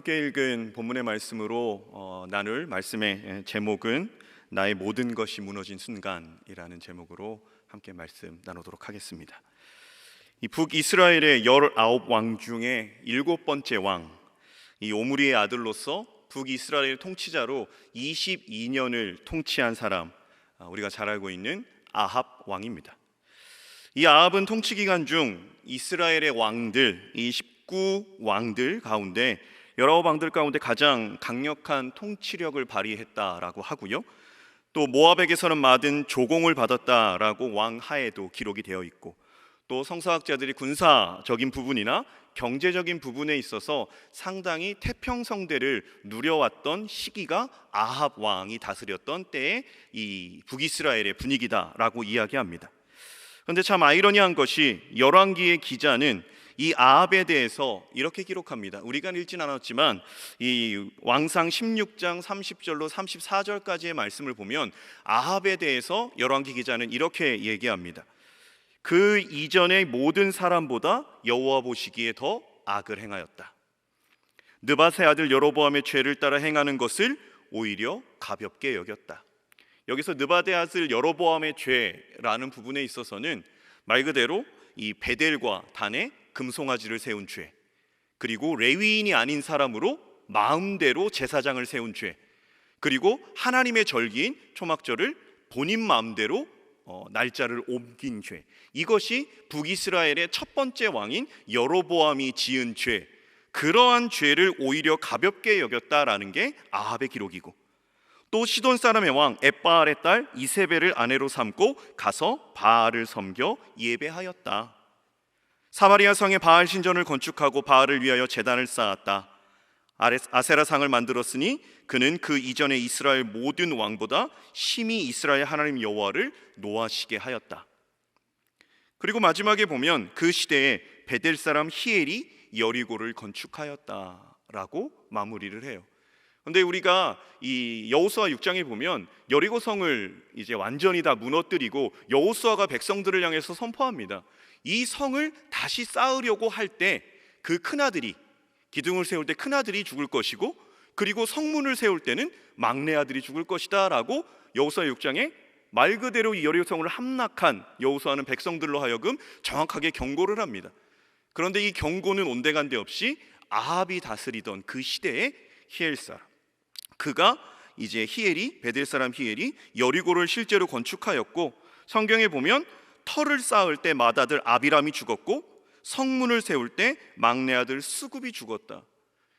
함께 읽은 본문의 말씀으로 나눌 말씀의 제목은 나의 모든 것이 무너진 순간이라는 제목으로 함께 말씀 나누도록 하겠습니다. 이 북이스라엘의 19왕 중에 7번째 왕, 이 오므리의 아들로서 북이스라엘 통치자로 22년을 통치한 사람, 우리가 잘 알고 있는 아합 왕입니다. 이 아합은 통치 기간 중 이스라엘의 왕들, 이 19왕들 가운데 19왕들 가운데 가장 강력한 통치력을 발휘했다라고 하고요, 또 모압에게서는 많은 조공을 받았다라고 왕하에도 기록이 되어 있고, 또 성서학자들이 군사적인 부분이나 경제적인 부분에 있어서 상당히 태평성대를 누려왔던 시기가 아합 왕이 다스렸던 때의 이 북이스라엘의 분위기다라고 이야기합니다. 그런데 참 아이러니한 것이 열왕기의 기자는 이 아합에 대해서 이렇게 기록합니다. 우리가 읽진 않았지만 이 왕상 16장 30절로 34절까지의 말씀을 보면 아합에 대해서 열왕기 기자는 이렇게 얘기합니다. 그 이전의 모든 사람보다 여호와 보시기에 더 악을 행하였다. 느밧의 아들 여로보암의 죄를 따라 행하는 것을 오히려 가볍게 여겼다. 여기서 느밧의 아들 여로보암의 죄라는 부분에 있어서는 말 그대로 이 베델과 단에 금송아지를 세운 죄, 그리고 레위인이 아닌 사람으로 마음대로 제사장을 세운 죄, 그리고 하나님의 절기인 초막절을 본인 마음대로 날짜를 옮긴 죄, 이것이 북이스라엘의 첫 번째 왕인 여로보암이 지은 죄, 그러한 죄를 오히려 가볍게 여겼다라는 게 아합의 기록이고, 또 시돈 사람의 왕 엣바알의 딸 이세벨을 아내로 삼고 가서 바알을 섬겨 예배하였다. 사마리아 성에 바알 신전을 건축하고 바알을 위하여 제단을 쌓았다. 아세라 상을 만들었으니 그는 그 이전의 이스라엘 모든 왕보다 심히 이스라엘 하나님 여호와를 노하시게 하였다. 그리고 마지막에 보면 그 시대에 베델 사람 히엘이 여리고를 건축하였다라고 마무리를 해요. 그런데 우리가 이 여호수아 6장에 보면 여리고 성을 이제 완전히 다 무너뜨리고 여호수아가 백성들을 향해서 선포합니다. 이 성을 다시 쌓으려고 할 때 그 큰아들이, 기둥을 세울 때 큰아들이 죽을 것이고, 그리고 성문을 세울 때는 막내 아들이 죽을 것이다 라고 여호수아 6장에 말 그대로 이 여리고성을 함락한 여호수아는 백성들로 하여금 정확하게 경고를 합니다. 그런데 이 경고는 온데간데 없이 아합이 다스리던 그 시대의 히엘 사람, 그가 이제 히엘이, 베델 사람 히엘이 여리고를 실제로 건축하였고, 성경에 보면 터를 쌓을 때 맏아들 아비람이 죽었고 성문을 세울 때 막내 아들 스굽이 죽었다.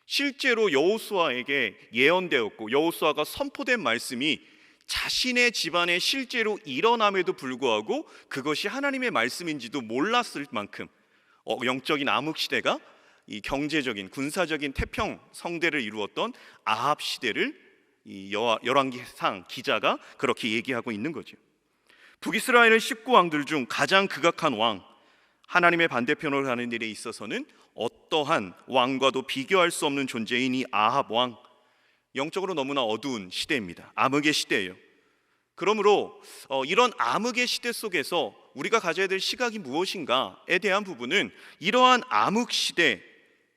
실제로 여호수아에게 예언되었고 여호수아가 선포된 말씀이 자신의 집안에 실제로 일어남에도 불구하고 그것이 하나님의 말씀인지도 몰랐을 만큼 영적인 암흑시대가 이 경제적인 군사적인 태평성대를 이루었던 아합 시대를 이 열왕기상 기자가 그렇게 얘기하고 있는 거죠. 북이스라엘의 19왕들 중 가장 극악한 왕, 하나님의 반대편을 하는 일에 있어서는 어떠한 왕과도 비교할 수 없는 존재인 이 아합 왕, 영적으로 너무나 어두운 시대입니다. 암흑의 시대예요. 그러므로 이런 암흑의 시대 속에서 우리가 가져야 될 시각이 무엇인가에 대한 부분은, 이러한 암흑 시대,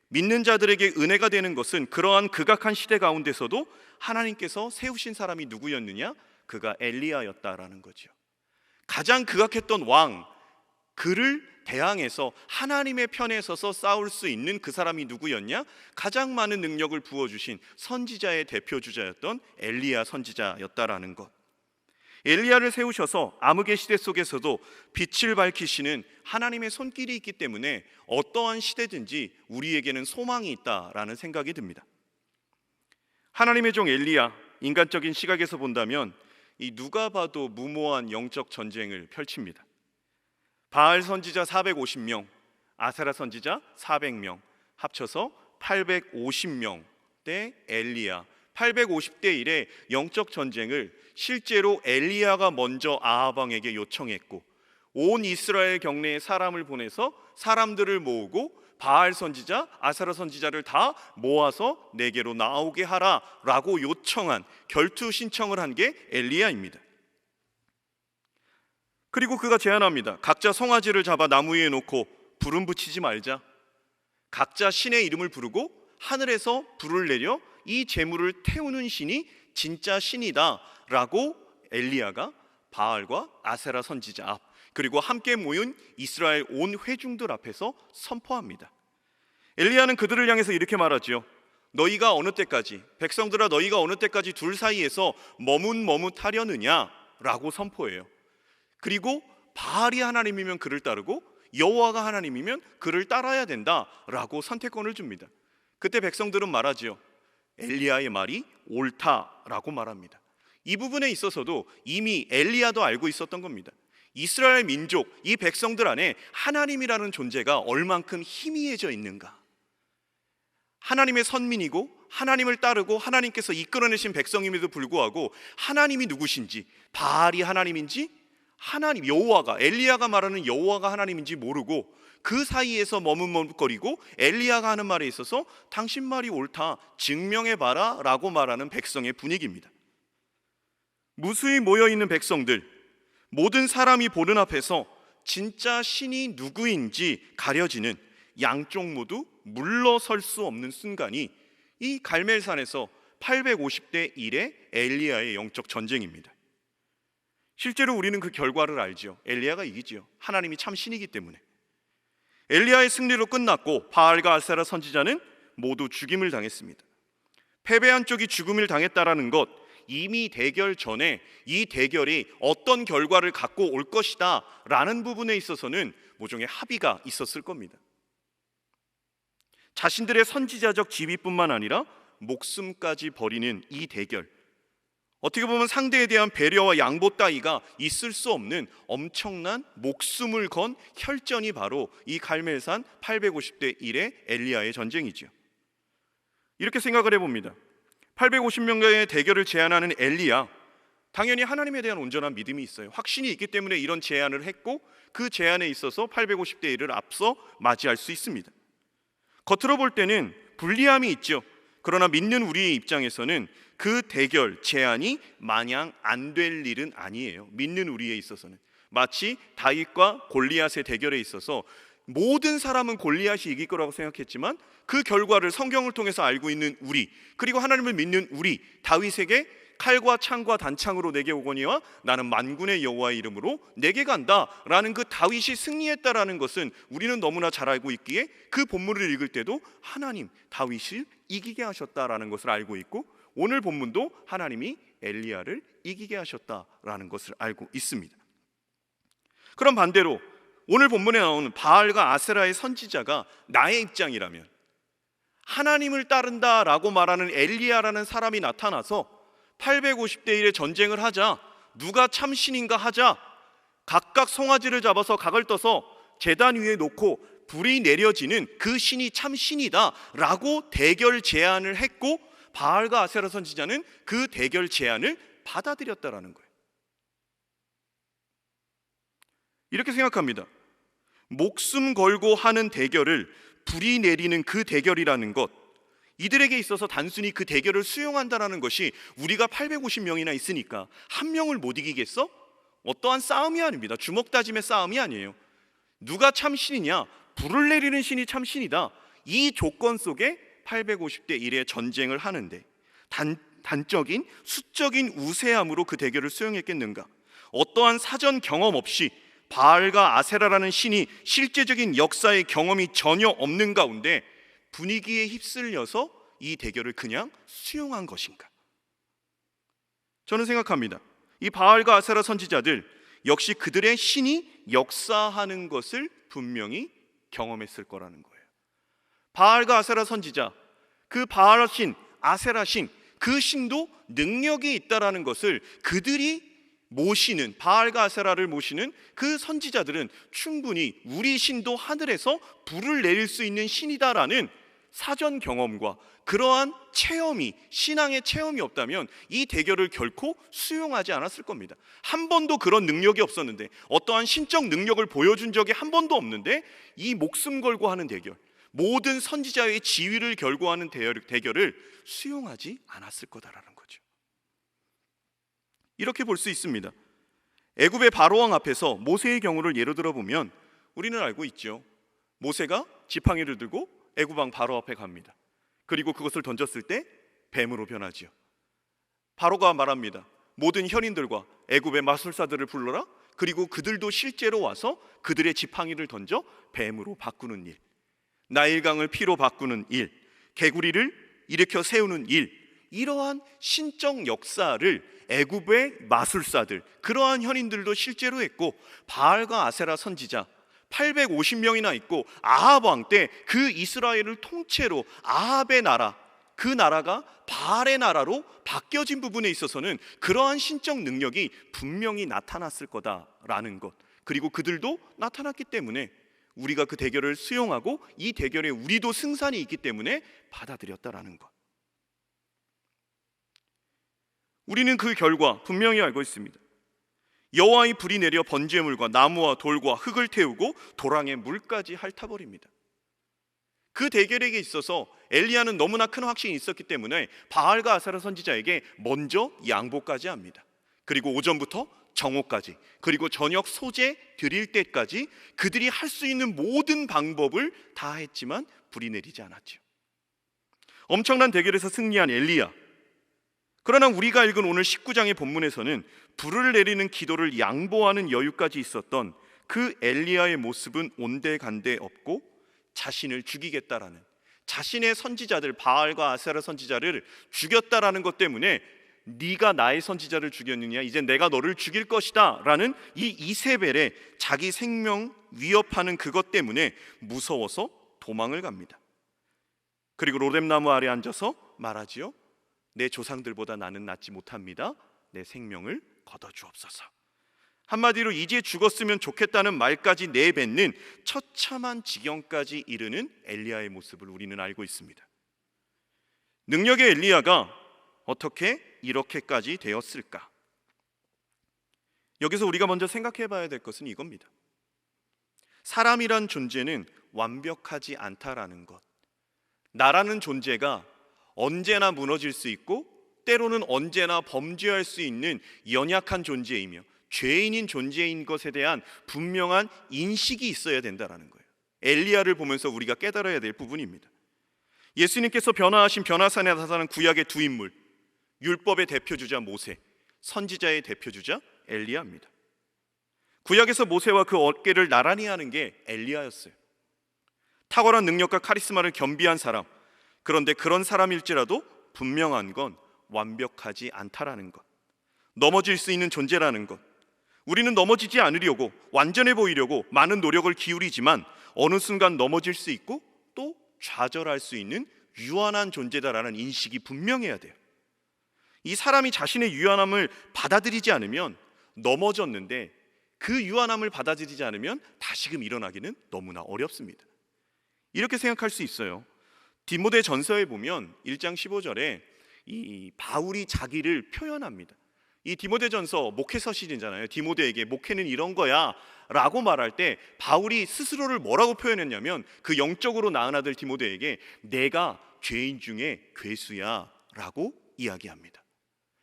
믿는 자들에게 은혜가 되는 것은 그러한 극악한 시대 가운데서도 하나님께서 세우신 사람이 누구였느냐? 그가 엘리야였다라는 거죠. 가장 극악했던 왕, 그를 대항해서 하나님의 편에 서서 싸울 수 있는 그 사람이 누구였냐? 가장 많은 능력을 부어주신 선지자의 대표주자였던 엘리야 선지자였다라는 것. 엘리야를 세우셔서 암흑의 시대 속에서도 빛을 밝히시는 하나님의 손길이 있기 때문에 어떠한 시대든지 우리에게는 소망이 있다라는 생각이 듭니다. 하나님의 종 엘리야, 인간적인 시각에서 본다면 이 누가 봐도 무모한 영적 전쟁을 펼칩니다. 바알 선지자 450명, 아세라 선지자 400명, 합쳐서 850명 대 엘리야, 850대 1의 영적 전쟁을 실제로 엘리야가 먼저 아합 왕에게 요청했고, 온 이스라엘 경내에 사람을 보내서 사람들을 모으고 바알 선지자, 아세라 선지자를 다 모아서 내게로 나오게 하라 라고 요청한, 결투 신청을 한 게 엘리야입니다. 그리고 그가 제안합니다. 각자 송아지를 잡아 나무 위에 놓고 불은 붙이지 말자. 각자 신의 이름을 부르고 하늘에서 불을 내려 이 재물을 태우는 신이 진짜 신이다라고 엘리야가 바알과 아세라 선지자 앞, 그리고 함께 모인 이스라엘 온 회중들 앞에서 선포합니다. 엘리야는 그들을 향해서 이렇게 말하지요. 너희가 어느 때까지, 백성들아 너희가 어느 때까지 둘 사이에서 머뭇머뭇하려느냐 라고 선포해요. 그리고 바알이 하나님이면 그를 따르고 여호와가 하나님이면 그를 따라야 된다라고 선택권을 줍니다. 그때 백성들은 말하지요. 엘리야의 말이 옳다라고 말합니다. 이 부분에 있어서도 이미 엘리야도 알고 있었던 겁니다. 이스라엘 민족, 이 백성들 안에 하나님이라는 존재가 얼만큼 희미해져 있는가. 하나님의 선민이고 하나님을 따르고 하나님께서 이끌어내신 백성임에도 불구하고 하나님이 누구신지, 바알이 하나님인지 하나님 여호와가, 엘리야가 말하는 여호와가 하나님인지 모르고 그 사이에서 머뭇머뭇거리고 엘리야가 하는 말에 있어서 당신 말이 옳다, 증명해봐라 라고 말하는 백성의 분위기입니다. 무수히 모여있는 백성들, 모든 사람이 보는 앞에서 진짜 신이 누구인지 가려지는 양쪽 모두 물러설 수 없는 순간이 이 갈멜산에서 850대 1의 엘리야의 영적 전쟁입니다. 실제로 우리는 그 결과를 알죠. 엘리야가 이기지요. 하나님이 참 신이기 때문에. 엘리야의 승리로 끝났고 바알과 아세라 선지자는 모두 죽임을 당했습니다. 패배한 쪽이 죽음을 당했다라는 것, 이미 대결 전에 이 대결이 어떤 결과를 갖고 올 것이다 라는 부분에 있어서는 모종의 합의가 있었을 겁니다. 자신들의 선지자적 지위뿐만 아니라 목숨까지 버리는 이 대결, 어떻게 보면 상대에 대한 배려와 양보 따위가 있을 수 없는 엄청난 목숨을 건 혈전이 바로 이 갈멜산 850대 1의 엘리야의 전쟁이죠. 이렇게 생각을 해봅니다. 850명의 대결을 제안하는 엘리야, 당연히 하나님에 대한 온전한 믿음이 있어요. 확신이 있기 때문에 이런 제안을 했고 그 제안에 있어서 850대 1을 앞서 맞이할 수 있습니다. 겉으로 볼 때는 불리함이 있죠. 그러나 믿는 우리의 입장에서는 그 대결, 제안이 마냥 안 될 일은 아니에요. 믿는 우리에 있어서는. 마치 다윗과 골리앗의 대결에 있어서 모든 사람은 골리앗이 이길 거라고 생각했지만 그 결과를 성경을 통해서 알고 있는 우리, 그리고 하나님을 믿는 우리, 다윗에게 칼과 창과 단창으로 내게 오거니와 나는 만군의 여호와의 이름으로 내게 간다라는 그 다윗이 승리했다라는 것은 우리는 너무나 잘 알고 있기에 그 본문을 읽을 때도 하나님 다윗을 이기게 하셨다라는 것을 알고 있고, 오늘 본문도 하나님이 엘리야를 이기게 하셨다라는 것을 알고 있습니다. 그럼 반대로 오늘 본문에 나오는 바알과 아세라의 선지자가 나의 입장이라면, 하나님을 따른다라고 말하는 엘리야라는 사람이 나타나서 850대 1의 전쟁을 하자, 누가 참 신인가 하자, 각각 송아지를 잡아서 각을 떠서 제단 위에 놓고 불이 내려지는 그 신이 참 신이다 라고 대결 제안을 했고, 바알과 아세라 선지자는 그 대결 제안을 받아들였다라는 거예요. 이렇게 생각합니다. 목숨 걸고 하는 대결을 불이 내리는 그 대결이라는 것, 이들에게 있어서 단순히 그 대결을 수용한다는 것이 우리가 850명이나 있으니까 한 명을 못 이기겠어? 어떠한 싸움이 아닙니다. 주먹 다짐의 싸움이 아니에요. 누가 참 신이냐? 불을 내리는 신이 참 신이다. 이 조건 속에 850대 1의 전쟁을 하는데 단적인 수적인 우세함으로 그 대결을 수용했겠는가? 어떠한 사전 경험 없이 바알과 아세라라는 신이 실제적인 역사의 경험이 전혀 없는 가운데 분위기에 휩쓸려서 이 대결을 그냥 수용한 것인가? 저는 생각합니다. 이 바알과 아세라 선지자들 역시 그들의 신이 역사하는 것을 분명히 경험했을 거라는 거예요. 바알과 아세라 선지자, 그 바알 신, 아세라 신, 그 신도 능력이 있다라는 것을 그들이 모시는, 바알과 아세라를 모시는 그 선지자들은 충분히 우리 신도 하늘에서 불을 내릴 수 있는 신이다라는 사전 경험과 그러한 체험이, 신앙의 체험이 없다면 이 대결을 결코 수용하지 않았을 겁니다. 한 번도 그런 능력이 없었는데, 어떠한 신적 능력을 보여준 적이 한 번도 없는데 이 목숨 걸고 하는 대결, 모든 선지자의 지위를 결고하는 대결을 수용하지 않았을 거다라는 거죠. 이렇게 볼 수 있습니다. 애굽의 바로왕 앞에서 모세의 경우를 예로 들어보면 우리는 알고 있죠. 모세가 지팡이를 들고 애굽 왕 바로 앞에 갑니다. 그리고 그것을 던졌을 때 뱀으로 변하지요. 바로가 말합니다. 모든 현인들과 애굽의 마술사들을 불러라. 그리고 그들도 실제로 와서 그들의 지팡이를 던져 뱀으로 바꾸는 일, 나일강을 피로 바꾸는 일, 개구리를 일으켜 세우는 일, 이러한 신적 역사를 애굽의 마술사들, 그러한 현인들도 실제로 했고, 바알과 아세라 선지자 850명이나 있고, 아합 왕 때 그 이스라엘을 통째로 아합의 나라, 그 나라가 바알의 나라로 바뀌어진 부분에 있어서는 그러한 신적 능력이 분명히 나타났을 거다라는 것, 그리고 그들도 나타났기 때문에 우리가 그 대결을 수용하고 이 대결에 우리도 승산이 있기 때문에 받아들였다라는 것. 우리는 그 결과 분명히 알고 있습니다. 여호와의 불이 내려 번제물과 나무와 돌과 흙을 태우고 도랑의 물까지 핥아버립니다. 그 대결에게 있어서 엘리야는 너무나 큰 확신이 있었기 때문에 바알과 아세라 선지자에게 먼저 양보까지 합니다. 그리고 오전부터 정오까지, 그리고 저녁 소재 드릴 때까지 그들이 할 수 있는 모든 방법을 다 했지만 불이 내리지 않았죠. 엄청난 대결에서 승리한 엘리야. 그러나 우리가 읽은 오늘 19장의 본문에서는 불을 내리는 기도를 양보하는 여유까지 있었던 그 엘리야의 모습은 온데간데 없고, 자신을 죽이겠다라는, 자신의 선지자들 바알과 아세라 선지자를 죽였다라는 것 때문에 네가 나의 선지자를 죽였느냐, 이제 내가 너를 죽일 것이다 라는 이 이세벨의 자기 생명 위협하는 그것 때문에 무서워서 도망을 갑니다. 그리고 로뎀나무 아래 앉아서 말하지요. 내 조상들보다 나는 낫지 못합니다. 내 생명을 거둬주옵소서. 한마디로 이제 죽었으면 좋겠다는 말까지 내뱉는 처참한 지경까지 이르는 엘리야의 모습을 우리는 알고 있습니다. 능력의 엘리야가 어떻게 이렇게까지 되었을까? 여기서 우리가 먼저 생각해 봐야 될 것은 이겁니다. 사람이란 존재는 완벽하지 않다라는 것. 나라는 존재가 언제나 무너질 수 있고 때로는 언제나 범죄할 수 있는 연약한 존재이며 죄인인 존재인 것에 대한 분명한 인식이 있어야 된다는 거예요. 엘리야를 보면서 우리가 깨달아야 될 부분입니다. 예수님께서 변화하신 변화산에 나타난 구약의 두 인물, 율법의 대표주자 모세, 선지자의 대표주자 엘리야입니다. 구약에서 모세와 그 어깨를 나란히 하는 게 엘리야였어요. 탁월한 능력과 카리스마를 겸비한 사람, 그런데 그런 사람일지라도 분명한 건 완벽하지 않다라는 것, 넘어질 수 있는 존재라는 것. 우리는 넘어지지 않으려고, 완전해 보이려고 많은 노력을 기울이지만 어느 순간 넘어질 수 있고 또 좌절할 수 있는 유한한 존재다라는 인식이 분명해야 돼요. 이 사람이 자신의 유한함을 받아들이지 않으면, 넘어졌는데 그 유한함을 받아들이지 않으면 다시금 일어나기는 너무나 어렵습니다. 이렇게 생각할 수 있어요. 디모데 전서에 보면 1장 15절에 이 바울이 자기를 표현합니다. 이 디모데전서 목회서신이잖아요. 디모데에게 목회는 이런 거야 라고 말할 때 바울이 스스로를 뭐라고 표현했냐면, 그 영적으로 낳은 아들 디모데에게 내가 죄인 중에 괴수야 라고 이야기합니다.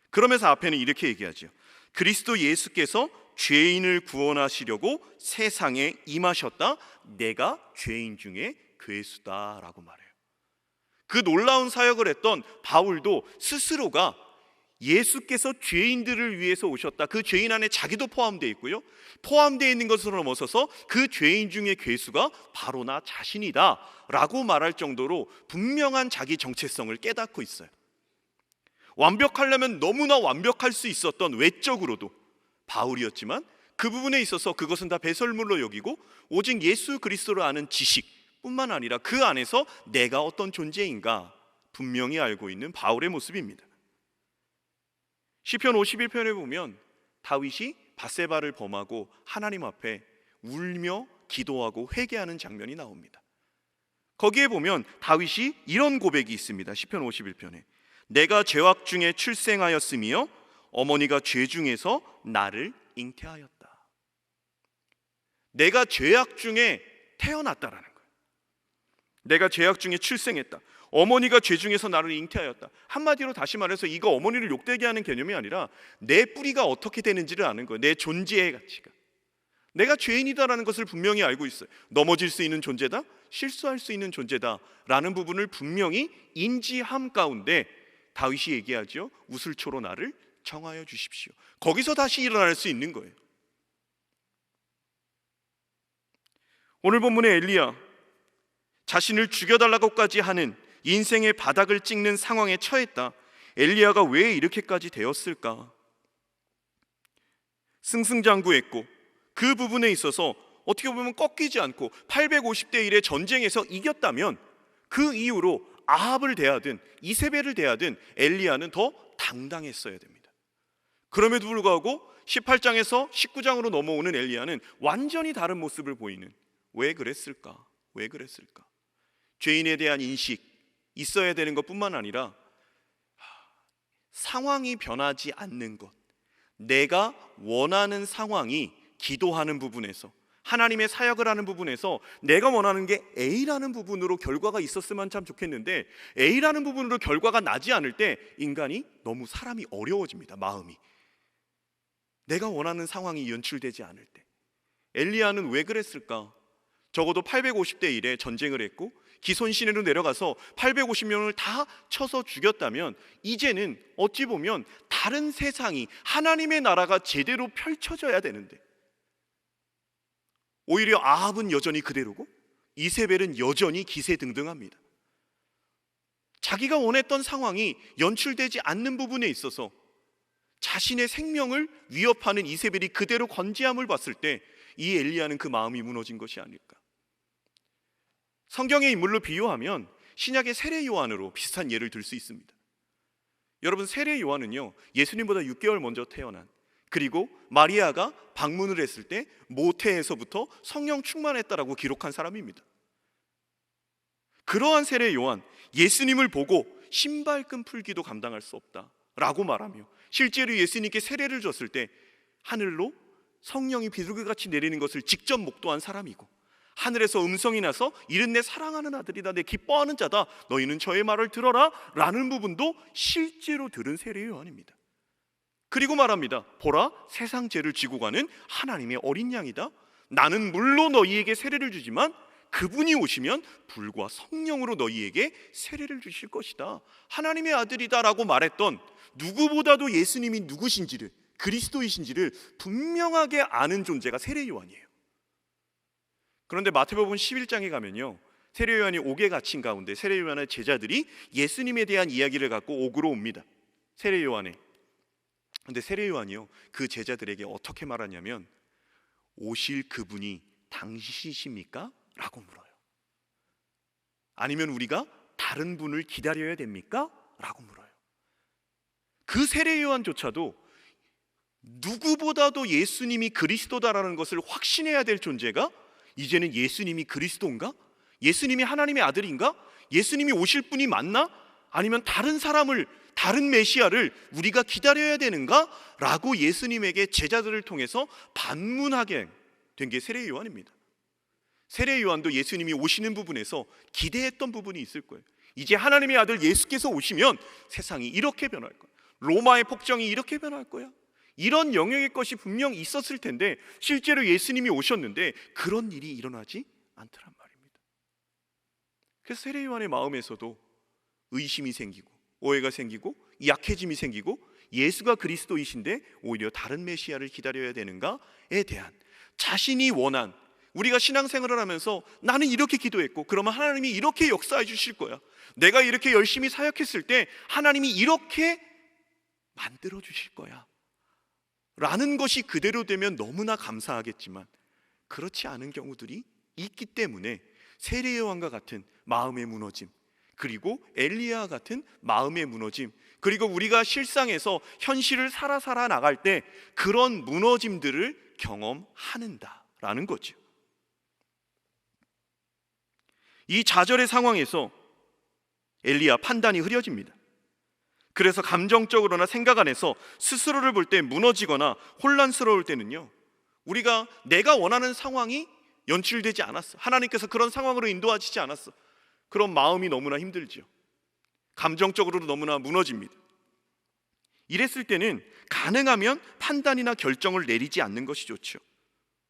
그러면서 앞에는 이렇게 얘기하죠. 그리스도 예수께서 죄인을 구원하시려고 세상에 임하셨다. 내가 죄인 중에 괴수다 라고 말해요. 그 놀라운 사역을 했던 바울도 스스로가 예수께서 죄인들을 위해서 오셨다, 그 죄인 안에 자기도 포함되어 있고요, 포함되어 있는 것으로 넘어서서 그 죄인 중에 괴수가 바로 나 자신이다 라고 말할 정도로 분명한 자기 정체성을 깨닫고 있어요. 완벽하려면 너무나 완벽할 수 있었던 외적으로도 바울이었지만 그 부분에 있어서 그것은 다 배설물로 여기고 오직 예수 그리스도를 아는 지식뿐만 아니라 그 안에서 내가 어떤 존재인가 분명히 알고 있는 바울의 모습입니다. 시편 51편에 보면 다윗이 밧세바를 범하고 하나님 앞에 울며 기도하고 회개하는 장면이 나옵니다. 거기에 보면 다윗이 이런 고백이 있습니다. 시편 51편에 내가 죄악 중에 출생하였으며 어머니가 죄 중에서 나를 잉태하였다. 내가 죄악 중에 태어났다라는 거예요. 내가 죄악 중에 출생했다. 어머니가 죄 중에서 나를 잉태하였다. 한마디로 다시 말해서 이거 어머니를 욕되게 하는 개념이 아니라 내 뿌리가 어떻게 되는지를 아는 거예요. 내 존재의 가치가. 내가 죄인이다라는 것을 분명히 알고 있어요. 넘어질 수 있는 존재다. 실수할 수 있는 존재다라는 부분을 분명히 인지함 가운데 다윗이 얘기하죠. 우슬초로 나를 정하여 주십시오. 거기서 다시 일어날 수 있는 거예요. 오늘 본문의 엘리야, 자신을 죽여달라고까지 하는 인생의 바닥을 찍는 상황에 처했다. 엘리야가 왜 이렇게까지 되었을까? 승승장구했고 그 부분에 있어서 어떻게 보면 꺾이지 않고 850대 1의 전쟁에서 이겼다면 그 이후로 아합을 대하든 이세벨을 대하든 엘리야는 더 당당했어야 됩니다. 그럼에도 불구하고 18장에서 19장으로 넘어오는 엘리야는 완전히 다른 모습을 보이는, 왜 그랬을까? 왜 그랬을까? 죄인에 대한 인식 있어야 되는 것뿐만 아니라 상황이 변하지 않는 것, 내가 원하는 상황이 기도하는 부분에서, 하나님의 사역을 하는 부분에서 내가 원하는 게 A라는 부분으로 결과가 있었으면 참 좋겠는데 A라는 부분으로 결과가 나지 않을 때 인간이 너무 사람이 어려워집니다. 마음이 내가 원하는 상황이 연출되지 않을 때. 엘리야는 왜 그랬을까? 적어도 850대 1에 전쟁을 했고 기손 시내로 내려가서 850명을 다 쳐서 죽였다면 이제는 어찌 보면 다른 세상이, 하나님의 나라가 제대로 펼쳐져야 되는데 오히려 아합은 여전히 그대로고 이세벨은 여전히 기세등등합니다. 자기가 원했던 상황이 연출되지 않는 부분에 있어서 자신의 생명을 위협하는 이세벨이 그대로 건재함을 봤을 때 이 엘리야는 그 마음이 무너진 것이 아닐까. 성경의 인물로 비유하면 신약의 세례 요한으로 비슷한 예를 들 수 있습니다. 여러분, 세례 요한은요, 예수님보다 6개월 먼저 태어난, 그리고 마리아가 방문을 했을 때 모태에서부터 성령 충만했다라고 기록한 사람입니다. 그러한 세례 요한, 예수님을 보고 신발끈 풀기도 감당할 수 없다라고 말하며 실제로 예수님께 세례를 줬을 때 하늘로 성령이 비둘기같이 내리는 것을 직접 목도한 사람이고, 하늘에서 음성이 나서 이른 내 사랑하는 아들이다, 내 기뻐하는 자다, 너희는 저의 말을 들어라 라는 부분도 실제로 들은 세례 요한입니다. 그리고 말합니다. 보라, 세상 죄를 지고 가는 하나님의 어린 양이다. 나는 물로 너희에게 세례를 주지만 그분이 오시면 불과 성령으로 너희에게 세례를 주실 것이다. 하나님의 아들이다 라고 말했던, 누구보다도 예수님이 누구신지를, 그리스도이신지를 분명하게 아는 존재가 세례 요한이에요. 그런데 마태복음 11장에 가면요, 세례 요한이 옥에 갇힌 가운데 세례 요한의 제자들이 예수님에 대한 이야기를 갖고 옥으로 옵니다. 세례 요한에. 근데 세례 요한이요, 그 제자들에게 어떻게 말하냐면 오실 그분이 당신이십니까? 라고 물어요. 아니면 우리가 다른 분을 기다려야 됩니까? 라고 물어요. 그 세례 요한조차도 누구보다도 예수님이 그리스도다라는 것을 확신해야 될 존재가 이제는 예수님이 그리스도인가? 예수님이 하나님의 아들인가? 예수님이 오실 분이 맞나? 아니면 다른 사람을, 다른 메시아를 우리가 기다려야 되는가? 라고 예수님에게 제자들을 통해서 반문하게 된 게 세례 요한입니다. 세례 요한도 예수님이 오시는 부분에서 기대했던 부분이 있을 거예요. 이제 하나님의 아들 예수께서 오시면 세상이 이렇게 변할 거야, 로마의 폭정이 이렇게 변할 거야, 이런 영역의 것이 분명 있었을 텐데 실제로 예수님이 오셨는데 그런 일이 일어나지 않더란 말입니다. 그래서 세례 요한의 마음에서도 의심이 생기고 오해가 생기고 약해짐이 생기고, 예수가 그리스도이신데 오히려 다른 메시아를 기다려야 되는가에 대한 자신이 원한, 우리가 신앙생활을 하면서 나는 이렇게 기도했고 그러면 하나님이 이렇게 역사해 주실 거야, 내가 이렇게 열심히 사역했을 때 하나님이 이렇게 만들어 주실 거야 라는 것이 그대로 되면 너무나 감사하겠지만 그렇지 않은 경우들이 있기 때문에 세례 요한과 같은 마음의 무너짐, 그리고 엘리야와 같은 마음의 무너짐, 그리고 우리가 실상에서 현실을 살아 나갈 때 그런 무너짐들을 경험하는다라는 거죠. 이 좌절의 상황에서 엘리야 판단이 흐려집니다. 그래서 감정적으로나 생각 안에서 스스로를 볼 때 무너지거나 혼란스러울 때는요, 우리가 내가 원하는 상황이 연출되지 않았어, 하나님께서 그런 상황으로 인도하시지 않았어, 그런 마음이 너무나 힘들죠. 감정적으로도 너무나 무너집니다. 이랬을 때는 가능하면 판단이나 결정을 내리지 않는 것이 좋죠.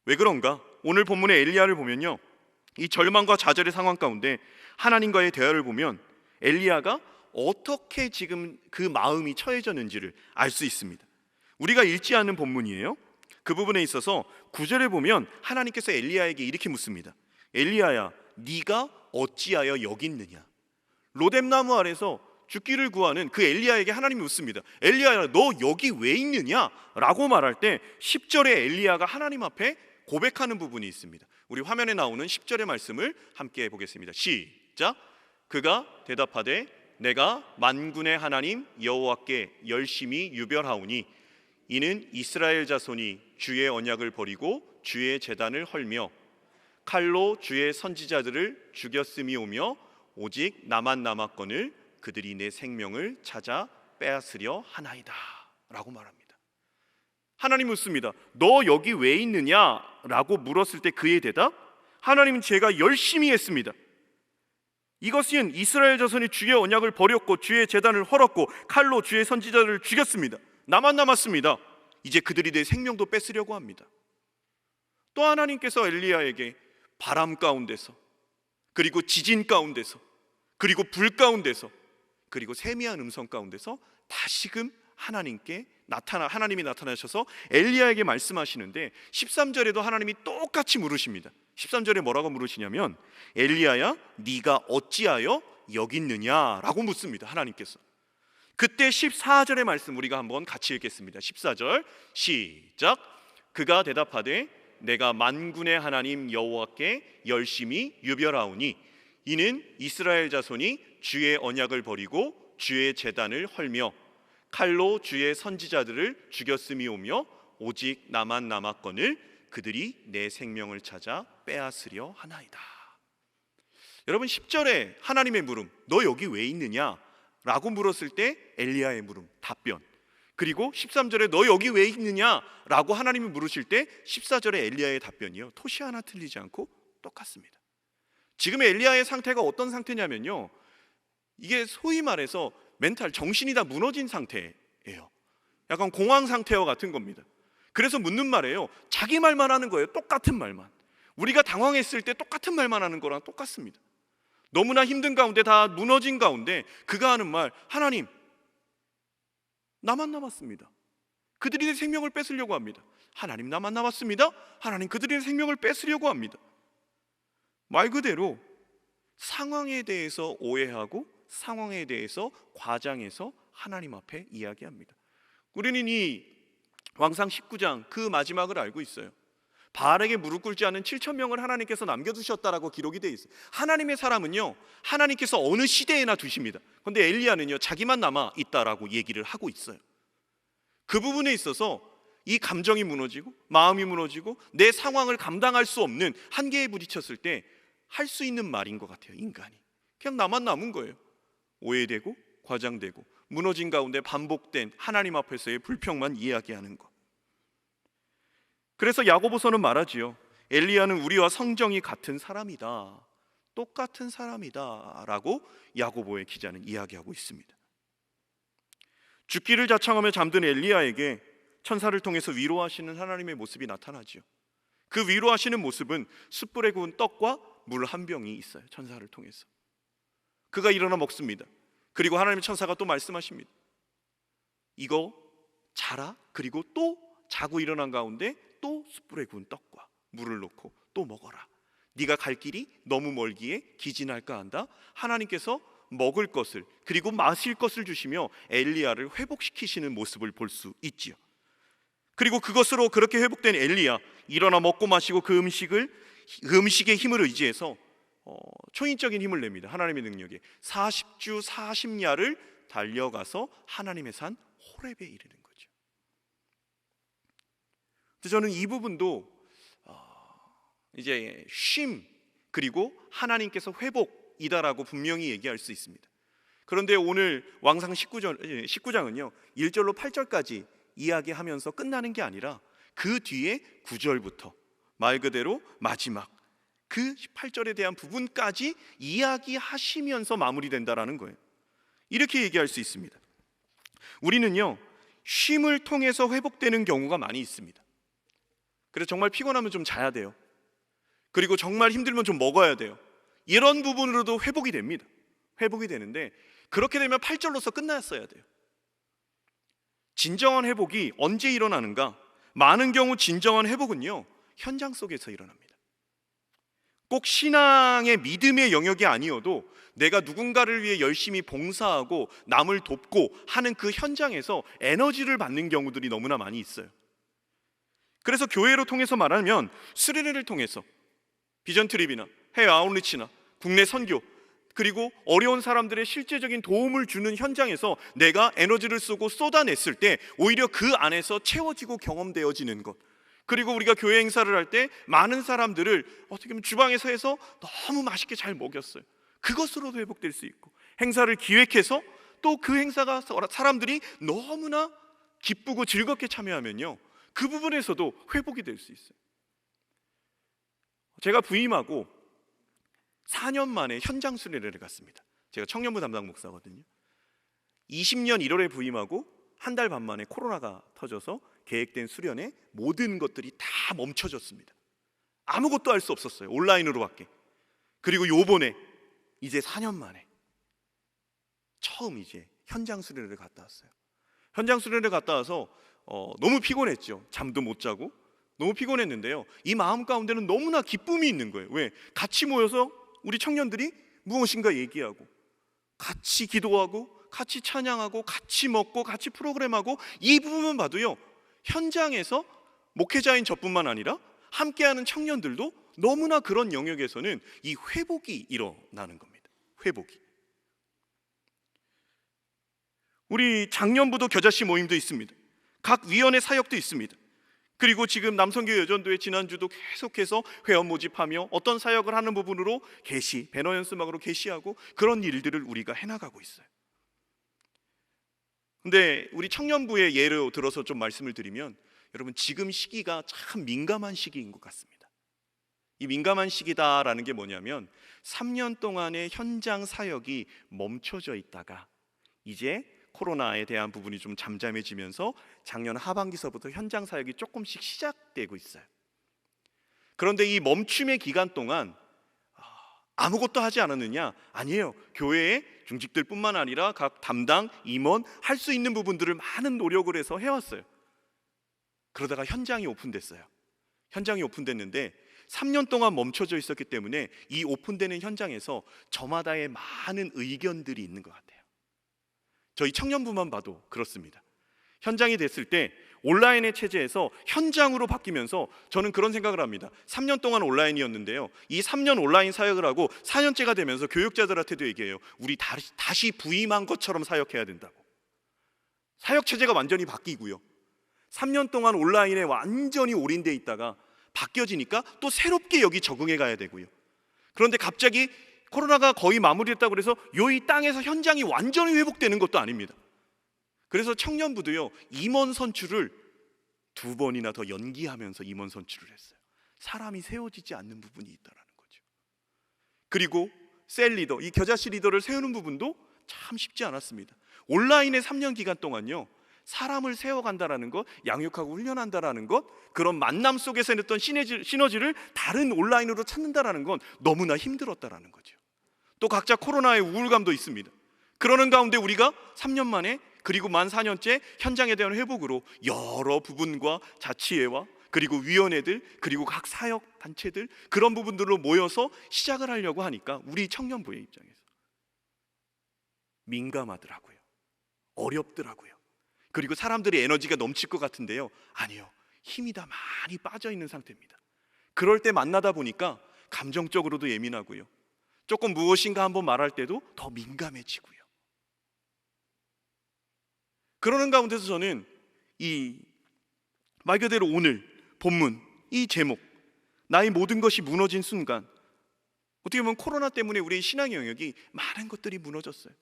왜 그런가? 오늘 본문의 엘리야를 보면요, 이 절망과 좌절의 상황 가운데 하나님과의 대화를 보면 엘리야가 어떻게 지금 그 마음이 처해졌는지를 알 수 있습니다. 우리가 읽지 않은 본문이에요. 그 부분에 있어서 9절에 보면 하나님께서 엘리야에게 이렇게 묻습니다. 엘리야야, 네가 어찌하여 여기 있느냐? 로뎀나무 아래서 죽기를 구하는 그 엘리야에게 하나님이 묻습니다. 엘리야야, 너 여기 왜 있느냐? 라고 말할 때 10절에 엘리야가 하나님 앞에 고백하는 부분이 있습니다. 우리 화면에 나오는 10절의 말씀을 함께 보겠습니다. 시작. 그가 대답하되 내가 만군의 하나님 여호와께 열심히 유별하오니 이는 이스라엘 자손이 주의 언약을 버리고 주의 제단을 헐며 칼로 주의 선지자들을 죽였음이오며 오직 나만 남았거늘 그들이 내 생명을 찾아 빼앗으려 하나이다 라고 말합니다. 하나님 묻습니다. 너 여기 왜 있느냐? 라고 물었을 때 그의 대답, 하나님은 제가 열심히 했습니다. 이것은 이스라엘 자손이 주의 언약을 버렸고 주의 제단을 헐었고 칼로 주의 선지자들을 죽였습니다. 나만 남았습니다. 이제 그들이 내 생명도 뺏으려고 합니다. 또 하나님께서 엘리야에게 바람 가운데서, 그리고 지진 가운데서, 그리고 불 가운데서, 그리고 세미한 음성 가운데서 다시금 하나님이 나타나셔서 엘리야에게 말씀하시는데 13절에도 하나님이 똑같이 물으십니다. 13절에 뭐라고 물으시냐면 엘리야야, 네가 어찌하여 여기 있느냐? 라고 묻습니다. 하나님께서. 그때 14절의 말씀 우리가 한번 같이 읽겠습니다. 14절 시작. 그가 대답하되 내가 만군의 하나님 여호와께 열심히 유별하오니 이는 이스라엘 자손이 주의 언약을 버리고 주의 제단을 헐며 칼로 주의 선지자들을 죽였음이오며 오직 나만 남았거늘 그들이 내 생명을 찾아 빼앗으려 하나이다. 여러분, 10절에 하나님의 물음, 너 여기 왜 있느냐? 라고 물었을 때 엘리야의 물음, 답변. 그리고 13절에 너 여기 왜 있느냐? 라고 하나님이 물으실 때 14절에 엘리야의 답변이요, 토시 하나 틀리지 않고 똑같습니다. 지금 엘리야의 상태가 어떤 상태냐면요, 이게 소위 말해서 멘탈, 정신이 다 무너진 상태예요. 약간 공황 상태와 같은 겁니다. 그래서 묻는 말이에요. 자기 말만 하는 거예요. 똑같은 말만. 우리가 당황했을 때 똑같은 말만 하는 거랑 똑같습니다. 너무나 힘든 가운데, 다 무너진 가운데 그가 하는 말, 하나님, 나만 남았습니다. 그들이 내 생명을 뺏으려고 합니다. 하나님, 나만 남았습니다. 하나님, 그들이 내 생명을 뺏으려고 합니다. 말 그대로 상황에 대해서 오해하고 상황에 대해서 과장해서 하나님 앞에 이야기합니다. 우리는 이 왕상 19장 그 마지막을 알고 있어요. 바알에게 무릎 꿇지 않은 7,000명을 하나님께서 남겨두셨다라고 기록이 되어 있어요. 하나님의 사람은요, 하나님께서 어느 시대에나 두십니다. 그런데 엘리야는요, 자기만 남아 있다라고 얘기를 하고 있어요. 그 부분에 있어서 이 감정이 무너지고 마음이 무너지고 내 상황을 감당할 수 없는 한계에 부딪혔을 때 할 수 있는 말인 것 같아요. 인간이 그냥 나만 남은 거예요. 오해되고 과장되고 무너진 가운데 반복된 하나님 앞에서의 불평만 이야기하는 것. 그래서 야고보서는 말하지요. 엘리야는 우리와 성정이 같은 사람이다, 똑같은 사람이다 라고 야고보의 기자는 이야기하고 있습니다. 죽기를 자청하며 잠든 엘리야에게 천사를 통해서 위로하시는 하나님의 모습이 나타나지요. 그 위로하시는 모습은 숯불에 구운 떡과 물 한 병이 있어요. 천사를 통해서 그가 일어나 먹습니다. 그리고 하나님의 천사가 또 말씀하십니다. 이거 자라. 그리고 또 자고 일어난 가운데 또 숯불에 구운 떡과 물을 놓고 또 먹어라. 네가 갈 길이 너무 멀기에 기진할까 한다. 하나님께서 먹을 것을 그리고 마실 것을 주시며 엘리야를 회복시키시는 모습을 볼 수 있지요. 그리고 그것으로 그렇게 회복된 엘리야, 일어나 먹고 마시고 그 음식의 힘을 의지해서 초인적인 힘을 냅니다. 하나님의 능력에 40주 40야를 달려가서 하나님의 산 호렙에 이르는 거죠. 근데 저는 이 부분도 이제 쉼 그리고 하나님께서 회복이다라고 분명히 얘기할 수 있습니다. 그런데 오늘 왕상 19장은요 1절로 8절까지 이야기하면서 끝나는 게 아니라 그 뒤에 9절부터 말 그대로 마지막 그 18절에 대한 부분까지 이야기하시면서 마무리된다라는 거예요. 이렇게 얘기할 수 있습니다. 우리는요 쉼을 통해서 회복되는 경우가 많이 있습니다. 그래서 정말 피곤하면 좀 자야 돼요. 그리고 정말 힘들면 좀 먹어야 돼요. 이런 부분으로도 회복이 됩니다. 회복이 되는데 그렇게 되면 8절로서 끝났어야 돼요. 진정한 회복이 언제 일어나는가? 많은 경우 진정한 회복은요, 현장 속에서 일어납니다. 꼭 신앙의 믿음의 영역이 아니어도 내가 누군가를 위해 열심히 봉사하고 남을 돕고 하는 그 현장에서 에너지를 받는 경우들이 너무나 많이 있어요. 그래서 교회로 통해서 말하면 수련회를 통해서 비전 트립이나 해외 아웃리치나 국내 선교, 그리고 어려운 사람들의 실제적인 도움을 주는 현장에서 내가 에너지를 쓰고 쏟아냈을 때 오히려 그 안에서 채워지고 경험되어지는 것, 그리고 우리가 교회 행사를 할 때 많은 사람들을 어떻게 보면 주방에서 해서 너무 맛있게 잘 먹였어요. 그것으로도 회복될 수 있고, 행사를 기획해서 또 그 행사가 사람들이 너무나 기쁘고 즐겁게 참여하면요, 그 부분에서도 회복이 될 수 있어요. 제가 부임하고 4년 만에 현장 수련회를 갔습니다. 제가 청년부 담당 목사거든요. 20년 1월에 부임하고 한 달 반 만에 코로나가 터져서 계획된 수련회 모든 것들이 다 멈춰졌습니다. 아무것도 할 수 없었어요. 온라인으로밖에. 그리고 요번에 이제 4년 만에 처음 이제 현장 수련회를 갔다 왔어요. 현장 수련회 갔다 와서 너무 피곤했죠. 잠도 못 자고 너무 피곤했는데요, 이 마음 가운데는 너무나 기쁨이 있는 거예요. 왜? 같이 모여서 우리 청년들이 무엇인가 얘기하고 같이 기도하고 같이 찬양하고 같이 먹고 같이 프로그램하고, 이 부분만 봐도요, 현장에서 목회자인 저뿐만 아니라 함께하는 청년들도 너무나 그런 영역에서는 이 회복이 일어나는 겁니다. 회복이. 우리 작년부도 겨자씨 모임도 있습니다. 각 위원회 사역도 있습니다. 그리고 지금 남성교회 여전도회 지난주도 계속해서 회원 모집하며 어떤 사역을 하는 부분으로 게시, 배너 연습막으로 게시하고 그런 일들을 우리가 해나가고 있어요. 근데 우리 청년부의 예로 들어서 좀 말씀을 드리면, 여러분 지금 시기가 참 민감한 시기인 것 같습니다. 이 민감한 시기다라는 게 뭐냐면 3년 동안의 현장 사역이 멈춰져 있다가 이제 코로나에 대한 부분이 좀 잠잠해지면서 작년 하반기서부터 현장 사역이 조금씩 시작되고 있어요. 그런데 이 멈춤의 기간 동안 아무것도 하지 않았느냐? 아니에요. 교회의 중직들 뿐만 아니라 각 담당, 임원 할 수 있는 부분들을 많은 노력을 해서 해왔어요. 그러다가 현장이 오픈됐어요. 현장이 오픈됐는데 3년 동안 멈춰져 있었기 때문에 이 오픈되는 현장에서 저마다의 많은 의견들이 있는 것 같아요. 저희 청년부만 봐도 그렇습니다. 현장이 됐을 때 온라인의 체제에서 현장으로 바뀌면서 저는 그런 생각을 합니다. 3년 동안 온라인이었는데요, 이 3년 온라인 사역을 하고 4년째가 되면서 교육자들한테도 얘기해요. 우리 다시 부임한 것처럼 사역해야 된다고. 사역 체제가 완전히 바뀌고요, 3년 동안 온라인에 완전히 올인돼 있다가 바뀌어지니까 또 새롭게 여기 적응해 가야 되고요. 그런데 갑자기 코로나가 거의 마무리됐다고 그래서 이 땅에서 현장이 완전히 회복되는 것도 아닙니다. 그래서 청년부도요, 임원 선출을 2번이나 더 연기하면서 임원 선출을 했어요. 사람이 세워지지 않는 부분이 있다는 거죠. 그리고 셀 리더, 이 겨자씨 리더를 세우는 부분도 참 쉽지 않았습니다. 온라인의 3년 기간 동안요, 사람을 세워간다라는 것, 양육하고 훈련한다라는 것, 그런 만남 속에서 냈던 시너지를 다른 온라인으로 찾는다라는 건 너무나 힘들었다라는 거죠. 또 각자 코로나의 우울감도 있습니다. 그러는 가운데 우리가 3년 만에, 그리고 만 4년째 현장에 대한 회복으로 여러 부분과 자치회와 그리고 위원회들, 그리고 각 사역 단체들, 그런 부분들로 모여서 시작을 하려고 하니까 우리 청년부의 입장에서 민감하더라고요. 어렵더라고요. 그리고 사람들이 에너지가 넘칠 것 같은데요, 아니요, 힘이 다 많이 빠져 있는 상태입니다. 그럴 때 만나다 보니까 감정적으로도 예민하고요, 조금 무엇인가 한번 말할 때도 더 민감해지고요. 그러는 가운데서 저는 이 말 그대로 오늘 본문 이 제목, 나의 모든 것이 무너진 순간, 어떻게 보면 코로나 때문에 우리의 신앙 영역이 많은 것들이 무너졌어요.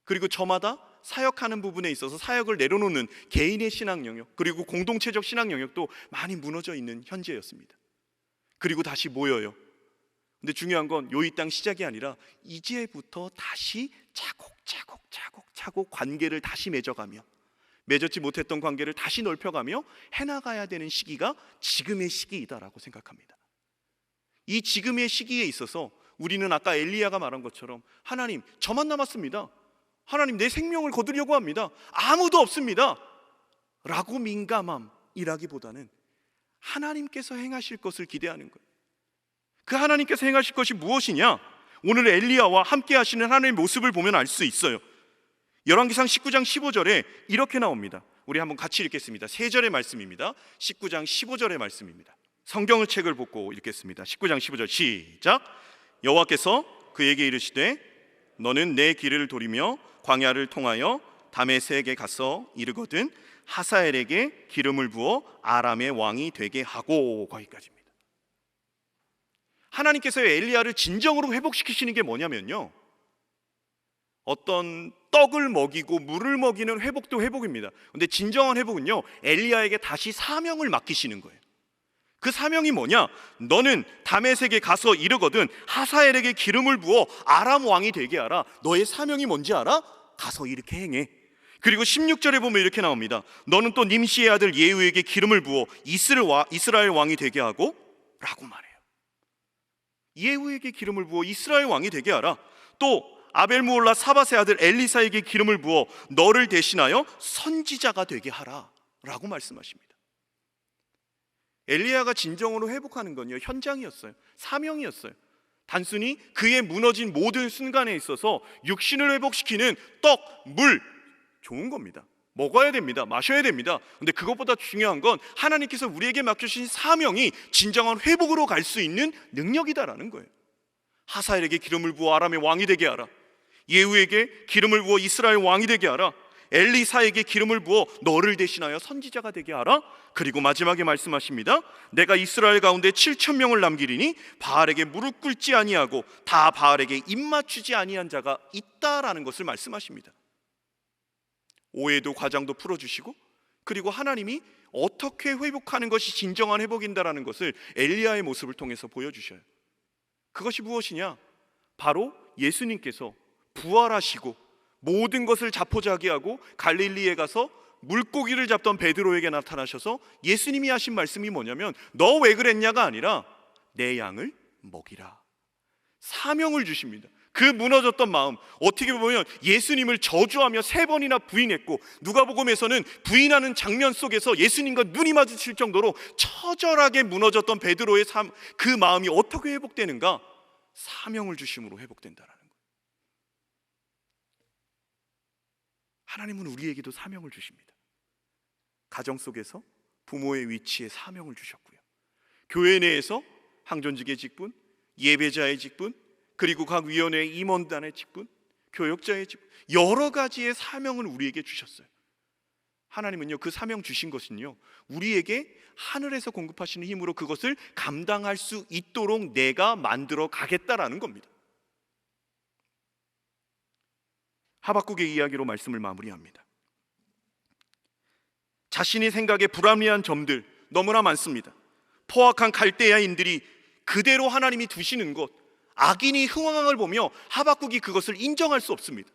그리고 저마다 사역하는 부분에 있어서 사역을 내려놓는 개인의 신앙 영역, 그리고 공동체적 신앙 영역도 많이 무너져 있는 현재였습니다. 그리고 다시 모여요. 근데 중요한 건 이 땅 시작이 아니라 이제부터 다시 차곡차곡 관계를 다시 맺어가며, 맺었지 못했던 관계를 다시 넓혀가며 해나가야 되는 시기가 지금의 시기이다라고 생각합니다. 이 지금의 시기에 있어서 우리는 아까 엘리야가 말한 것처럼 하나님, 저만 남았습니다. 하나님, 내 생명을 거두려고 합니다. 아무도 없습니다. 라고 민감함이라기보다는 하나님께서 행하실 것을 기대하는 거예요. 그 하나님께서 행하실 것이 무엇이냐? 오늘 엘리야와 함께 하시는 하나님의 모습을 보면 알 수 있어요. 열왕기상 19장 15절에 이렇게 나옵니다. 우리 한번 같이 읽겠습니다. 3절의 말씀입니다. 19장 15절의 말씀입니다. 성경을 책을 보고 읽겠습니다. 19장 15절 시작. 여호와께서 그에게 이르시되 너는 내 길을 돌이며 광야를 통하여 다메섹에 가서 이르거든 하사엘에게 기름을 부어 아람의 왕이 되게 하고. 거기까지입니다. 하나님께서 엘리야를 진정으로 회복시키시는 게 뭐냐면요, 어떤 떡을 먹이고 물을 먹이는 회복도 회복입니다. 근데 진정한 회복은요, 엘리야에게 다시 사명을 맡기시는 거예요. 그 사명이 뭐냐? 너는 다메섹에 가서 이르거든 하사엘에게 기름을 부어 아람 왕이 되게 하라. 너의 사명이 뭔지 알아? 가서 이렇게 행해. 그리고 16절에 보면 이렇게 나옵니다. 너는 또 님시의 아들 예후에게 기름을 부어 이스라엘 왕이 되게 하고 라고 말해요. 예후에게 기름을 부어 이스라엘 왕이 되게 하라. 또 아벨무올라 사밧의 아들 엘리사에게 기름을 부어 너를 대신하여 선지자가 되게 하라 라고 말씀하십니다. 엘리야가 진정으로 회복하는 건요, 현장이었어요. 사명이었어요. 단순히 그의 무너진 모든 순간에 있어서 육신을 회복시키는 떡, 물, 좋은 겁니다. 먹어야 됩니다. 마셔야 됩니다. 근데 그것보다 중요한 건 하나님께서 우리에게 맡겨주신 사명이 진정한 회복으로 갈 수 있는 능력이다라는 거예요. 하사엘에게 기름을 부어 아람의 왕이 되게 하라. 예후에게 기름을 부어 이스라엘 왕이 되게 하라. 엘리사에게 기름을 부어 너를 대신하여 선지자가 되게 하라. 그리고 마지막에 말씀하십니다. 내가 이스라엘 가운데 7,000명을 남기리니 바알에게 무릎 꿇지 아니하고 다 바알에게 입맞추지 아니한 자가 있다라는 것을 말씀하십니다. 오해도 과장도 풀어주시고, 그리고 하나님이 어떻게 회복하는 것이 진정한 회복인다라는 것을 엘리야의 모습을 통해서 보여주셔요. 그것이 무엇이냐? 바로 예수님께서 부활하시고 모든 것을 자포자기하고 갈릴리에 가서 물고기를 잡던 베드로에게 나타나셔서 예수님이 하신 말씀이 뭐냐면 너 왜 그랬냐가 아니라 내 양을 먹이라. 사명을 주십니다. 그 무너졌던 마음, 어떻게 보면 예수님을 저주하며 3번이나 부인했고, 누가복음에서는 부인하는 장면 속에서 예수님과 눈이 마주칠 정도로 처절하게 무너졌던 베드로의 그 마음이 어떻게 회복되는가? 사명을 주심으로 회복된다라는 거예요. 하나님은 우리에게도 사명을 주십니다. 가정 속에서 부모의 위치에 사명을 주셨고요, 교회 내에서 항존직의 직분, 예배자의 직분, 그리고 각 위원회 임원단의 직분, 교역자의 직분, 여러 가지의 사명을 우리에게 주셨어요. 하나님은요, 그 사명 주신 것은요, 우리에게 하늘에서 공급하시는 힘으로 그것을 감당할 수 있도록 내가 만들어 가겠다라는 겁니다. 하박국의 이야기로 말씀을 마무리합니다. 자신이 생각에 불합리한 점들 너무나 많습니다. 포악한 갈대아인들이 그대로 하나님이 두시는 것, 악인이 흥황을 보며 하박국이 그것을 인정할 수 없습니다.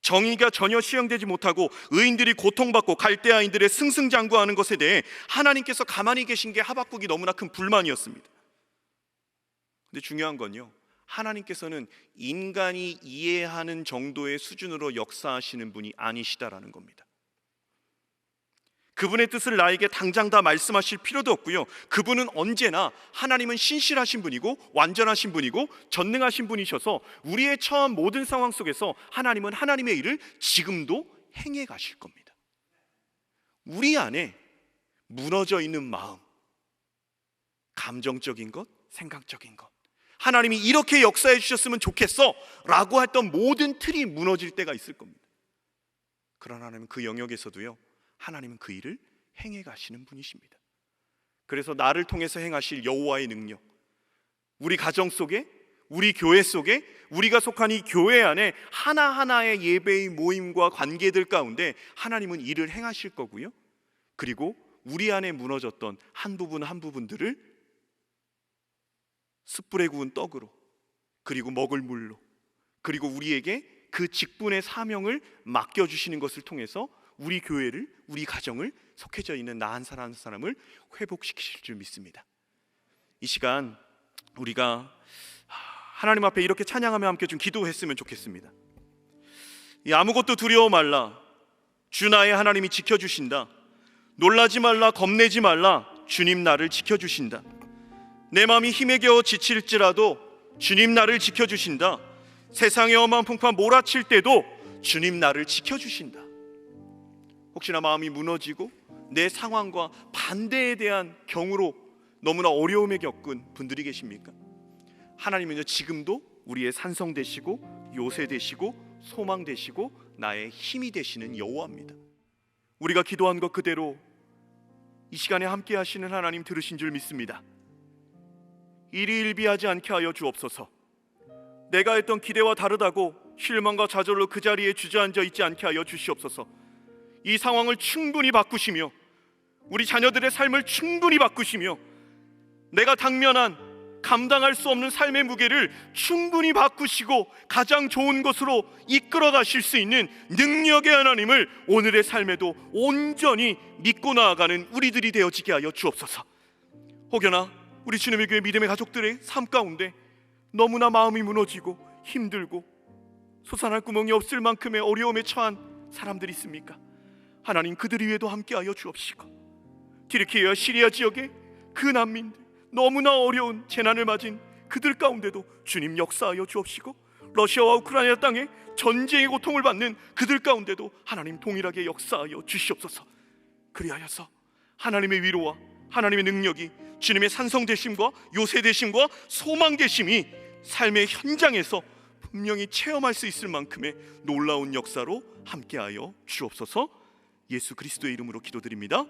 정의가 전혀 시행되지 못하고 의인들이 고통받고 갈대아인들의 승승장구하는 것에 대해 하나님께서 가만히 계신 게 하박국이 너무나 큰 불만이었습니다. 근데 중요한 건요, 하나님께서는 인간이 이해하는 정도의 수준으로 역사하시는 분이 아니시다라는 겁니다. 그분의 뜻을 나에게 당장 다 말씀하실 필요도 없고요, 그분은 언제나 하나님은 신실하신 분이고 완전하신 분이고 전능하신 분이셔서 우리의 처한 모든 상황 속에서 하나님은 하나님의 일을 지금도 행해 가실 겁니다. 우리 안에 무너져 있는 마음, 감정적인 것, 생각적인 것, 하나님이 이렇게 역사해 주셨으면 좋겠어 라고 했던 모든 틀이 무너질 때가 있을 겁니다. 그러나 하나님은 그 영역에서도요, 하나님은 그 일을 행해 가시는 분이십니다. 그래서 나를 통해서 행하실 여호와의 능력, 우리 가정 속에, 우리 교회 속에, 우리가 속한 이 교회 안에 하나하나의 예배의 모임과 관계들 가운데 하나님은 일을 행하실 거고요, 그리고 우리 안에 무너졌던 한 부분 한 부분들을 숯불에 구운 떡으로, 그리고 먹을 물로, 그리고 우리에게 그 직분의 사명을 맡겨주시는 것을 통해서 우리 교회를, 우리 가정을, 속해져 있는 나 한 사람 한 사람을 회복시키실 줄 믿습니다. 이 시간 우리가 하나님 앞에 이렇게 찬양하며 함께 좀 기도했으면 좋겠습니다. 아무것도 두려워 말라. 주 나의 하나님이 지켜주신다. 놀라지 말라, 겁내지 말라. 주님 나를 지켜주신다. 내 마음이 힘에 겨워 지칠지라도 주님 나를 지켜주신다. 세상의 험한 풍파 몰아칠 때도 주님 나를 지켜주신다. 혹시나 마음이 무너지고 내 상황과 반대에 대한 경우로 너무나 어려움에 겪은 분들이 계십니까? 하나님은요, 지금도 우리의 산성 되시고 요새 되시고 소망 되시고 나의 힘이 되시는 여호와입니다. 우리가 기도한 것 그대로 이 시간에 함께 하시는 하나님 들으신 줄 믿습니다. 일희일비하지 않게 하여 주옵소서. 내가 했던 기대와 다르다고 실망과 좌절로 그 자리에 주저앉아 있지 않게 하여 주시옵소서. 이 상황을 충분히 바꾸시며 우리 자녀들의 삶을 충분히 바꾸시며 내가 당면한 감당할 수 없는 삶의 무게를 충분히 바꾸시고 가장 좋은 것으로 이끌어 가실 수 있는 능력의 하나님을 오늘의 삶에도 온전히 믿고 나아가는 우리들이 되어지게 하여 주옵소서. 혹여나 우리 주님의 교회 믿음의 가족들의 삶 가운데 너무나 마음이 무너지고 힘들고 솟아날 구멍이 없을 만큼의 어려움에 처한 사람들이 있습니까? 하나님 그들 위에도 함께하여 주옵시고, 튀르키예와 시리아 지역의 그 난민들, 너무나 어려운 재난을 맞은 그들 가운데도 주님 역사하여 주옵시고, 러시아와 우크라이나 땅에 전쟁의 고통을 받는 그들 가운데도 하나님 동일하게 역사하여 주시옵소서. 그리하여서 하나님의 위로와 하나님의 능력이, 주님의 산성 되심과 요새 되심과 소망 되심이 삶의 현장에서 분명히 체험할 수 있을 만큼의 놀라운 역사로 함께하여 주옵소서. 예수 그리스도의 이름으로 기도드립니다.